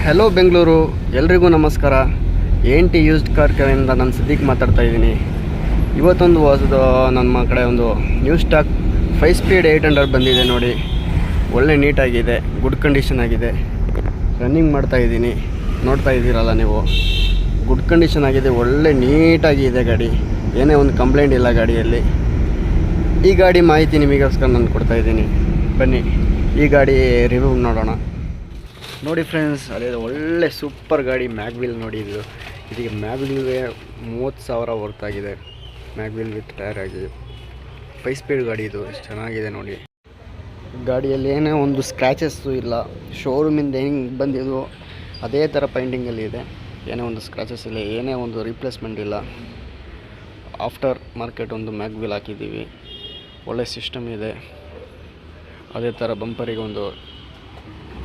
Hello Bengaluru, ಎಲ್ರಿಗೂ ನಮಸ್ಕಾರ. T used car ಕಡೆಯಿಂದ ನಾನು ಸಿದ್ದಿಕ್ ಮಾತಾಡ್ತಾ ಇದ್ದೀನಿ. ಇವತ್ತೊಂದು ಹೊಸದು ನಮ್ಮ ಕಡೆ ಒಂದು ನ್ಯೂ ಸ್ಟಾಕ್ 5 ಸ್ಪೀಡ್ 800 ಬಂದಿದೆ ನೋಡಿ. ಒಳ್ಳೆ ನೀಟಾಗಿದೆ, ಗುಡ್ ಕಂಡೀಷನ್ ಆಗಿದೆ. ರನ್ನಿಂಗ್ ಮಾಡ್ತಾ ಇದ್ದೀನಿ, ನೋಡ್ತಾ ಇದ್ದೀರಲ್ಲ ನೀವು. ಗುಡ್ ಕಂಡೀಷನ್ ಆಗಿದೆ, ಒಳ್ಳೆ ನೀಟಾಗಿದೆ ಗಾಡಿ. ಏನೇ ಒಂದು ಕಂಪ್ಲೇಂಟ್ ಇಲ್ಲ ಗಾಡಿಯಲ್ಲಿ. ಈ ಗಾಡಿ ಮಾಹಿತಿ ನಿಮಗೋಸ್ಕರ ನಾನು ಕೊಡ್ತಾ ಇದ್ದೀನಿ. ಬನ್ನಿ ಈ ಗಾಡಿ ರಿವ್ಯೂ ನೋಡೋಣ. ನೋಡಿ ಫ್ರೆಂಡ್ಸ್, ಅದೇ ಒಳ್ಳೆ ಸೂಪರ್ ಗಾಡಿ. ಮ್ಯಾಗ್ವಿಲ್ ನೋಡಿ, ಇದಕ್ಕೆ ಮ್ಯಾಗ್ವಿಲ್ಗೆ 30,000 ಹೊರ್ತಾಗಿದೆ. ಮ್ಯಾಗ್ವಿಲ್ ವಿತ್ ಟೈರ್ ಆಗಿ 5 ಸ್ಪೀಡ್ ಗಾಡಿ. ಇದು ಎಷ್ಟು ಚೆನ್ನಾಗಿದೆ ನೋಡಿ. ಗಾಡಿಯಲ್ಲಿ ಏನೇ ಒಂದು ಸ್ಕ್ರ್ಯಾಚಸ್ಸು ಇಲ್ಲ. ಶೋರೂಮಿಂದ ಹೆಂಗೆ ಬಂದಿದ್ದು ಅದೇ ಥರ ಪೈಂಟಿಂಗಲ್ಲಿ ಇದೆ. ಏನೇ ಒಂದು ಸ್ಕ್ರ್ಯಾಚಸ್ ಇಲ್ಲ, ಏನೇ ಒಂದು ರಿಪ್ಲೇಸ್ಮೆಂಟ್ ಇಲ್ಲ. ಆಫ್ಟರ್ ಮಾರ್ಕೆಟ್ ಒಂದು ಮ್ಯಾಗ್ವಿಲ್ ಹಾಕಿದ್ದೀವಿ. ಒಳ್ಳೆ ಸಿಸ್ಟಮ್ ಇದೆ. ಅದೇ ಥರ ಬಂಪರಿಗೆ ಒಂದು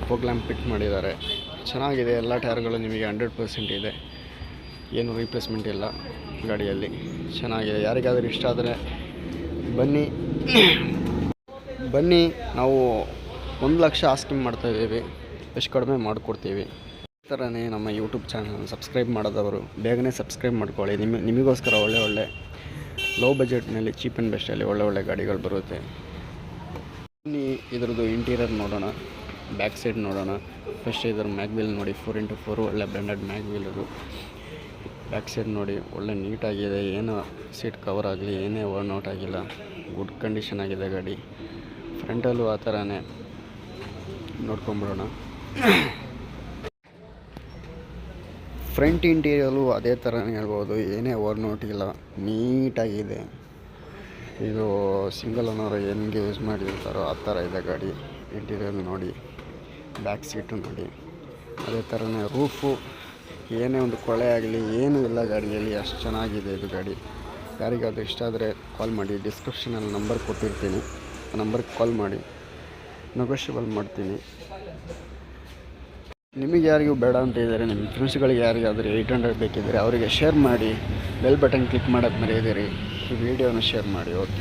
ಫೋಗ್ ಲ್ಯಾಂಪ್ ಫಿಟ್ ಮಾಡಿದ್ದಾರೆ. ಚೆನ್ನಾಗಿದೆ. ಎಲ್ಲ ಟೈರ್ಗಳು ನಿಮಗೆ 100% ಇದೆ. ಏನು ರೀಪ್ಲೇಸ್ಮೆಂಟ್ ಇಲ್ಲ ಗಾಡಿಯಲ್ಲಿ. ಚೆನ್ನಾಗಿದೆ. ಯಾರಿಗಾದರೂ ಇಷ್ಟ ಆದರೆ ಬನ್ನಿ. ನಾವು 1 ಲಕ್ಷ ಆಸ್ಕಿಂಗ್ ಮಾಡ್ತಾಯಿದ್ದೀವಿ. ಎಷ್ಟು ಕಡಿಮೆ ಮಾಡಿಕೊಡ್ತೀವಿ. ಈ ಥರನೇ ನಮ್ಮ ಯೂಟ್ಯೂಬ್ ಚಾನಲ್ ಸಬ್ಸ್ಕ್ರೈಬ್ ಮಾಡೋದವರು ಬೇಗನೆ ಸಬ್ಸ್ಕ್ರೈಬ್ ಮಾಡ್ಕೊಳ್ಳಿ. ನಿಮಗೋಸ್ಕರ ಒಳ್ಳೆ ಲೋ ಬಜೆಟ್ನಲ್ಲಿ ಚೀಪ್ ಆ್ಯಂಡ್ ಬೆಸ್ಟಲ್ಲಿ ಒಳ್ಳೆ ಗಾಡಿಗಳು ಬರುತ್ತೆ. ಬನ್ನಿ ಇದ್ರದ್ದು ಇಂಟೀರಿಯರ್ ನೋಡೋಣ, ಬ್ಯಾಕ್ ಸೈಡ್ ನೋಡೋಣ. ಫಸ್ಟ್ ಇದರ ಮ್ಯಾಗ್ವಿಲ್ ನೋಡಿ, 4x4 ಒಳ್ಳೆ ಬ್ರ್ಯಾಂಡೆಡ್ ಮ್ಯಾಗ್ವಿಲ್. ಇದು ಬ್ಯಾಕ್ ಸೈಡ್ ನೋಡಿ, ಒಳ್ಳೆ ನೀಟಾಗಿದೆ. ಏನು ಸೀಟ್ ಕವರ್ ಆಗಲಿ ಏನೇ ವರ್ನೌಟ್ ಆಗಿಲ್ಲ. ಗುಡ್ ಕಂಡೀಷನ್ ಆಗಿದೆ ಗಾಡಿ. ಫ್ರಂಟಲ್ಲೂ ಆ ಥರನೇ ನೋಡ್ಕೊಂಬಿಡೋಣ. ಫ್ರಂಟ್ ಇಂಟೀರಿಯರು ಅದೇ ಥರನೇ ಹೇಳ್ಬೋದು. ಏನೇ ವರ್ನೌಟ್ ಇಲ್ಲ, ನೀಟಾಗಿದೆ. ಇದು ಸಿಂಗಲ್ ಓನರ್ ಹೆಂಗೆ ಯೂಸ್ ಮಾಡಿರ್ತಾರೋ ಆ ಥರ ಇದೆ ಗಾಡಿ. ಇಂಟೀರಿಯರ್ ನೋಡಿ, ಬ್ಯಾಕ್ ಸೀಟು ನೋಡಿ, ಅದೇ ಥರನೇ ರೂಫು. ಏನೇ ಒಂದು ಕೊಳೆ ಆಗಲಿ ಏನೂ ಇಲ್ಲ ಗಾಡಿಯಲ್ಲಿ. ಅಷ್ಟು ಚೆನ್ನಾಗಿದೆ ಇದು ಗಾಡಿ. ಯಾರಿಗಾದರೂ ಇಷ್ಟ ಆದರೆ ಕಾಲ್ ಮಾಡಿ. ಡಿಸ್ಕ್ರಿಪ್ಷನಲ್ಲಿ ನಂಬರ್ ಕೊಟ್ಟಿರ್ತೀನಿ, ಆ ನಂಬರ್ಗೆ ಕಾಲ್ ಮಾಡಿ, ನೆಗೋಷಿಯಬಲ್ ಮಾಡ್ತೀನಿ. ನಿಮಗೆ ಯಾರಿಗೂ ಬೇಡ ಅಂತ ಇದ್ದಾರೆ, ನಿಮ್ಮ ಫ್ರೆಂಡ್ಸ್ಗಳಿಗೆ ಯಾರಿಗಾದರೂ 800 ಬೇಕಿದ್ದರೆ ಅವರಿಗೆ ಶೇರ್ ಮಾಡಿ. ಬೆಲ್ ಬಟನ್ ಕ್ಲಿಕ್ ಮಾಡೋಕ್ಕೆ ಮರೆಯದಿರಿ. ಈ ವಿಡಿಯೋನ ಶೇರ್ ಮಾಡಿ. ಓಕೆ.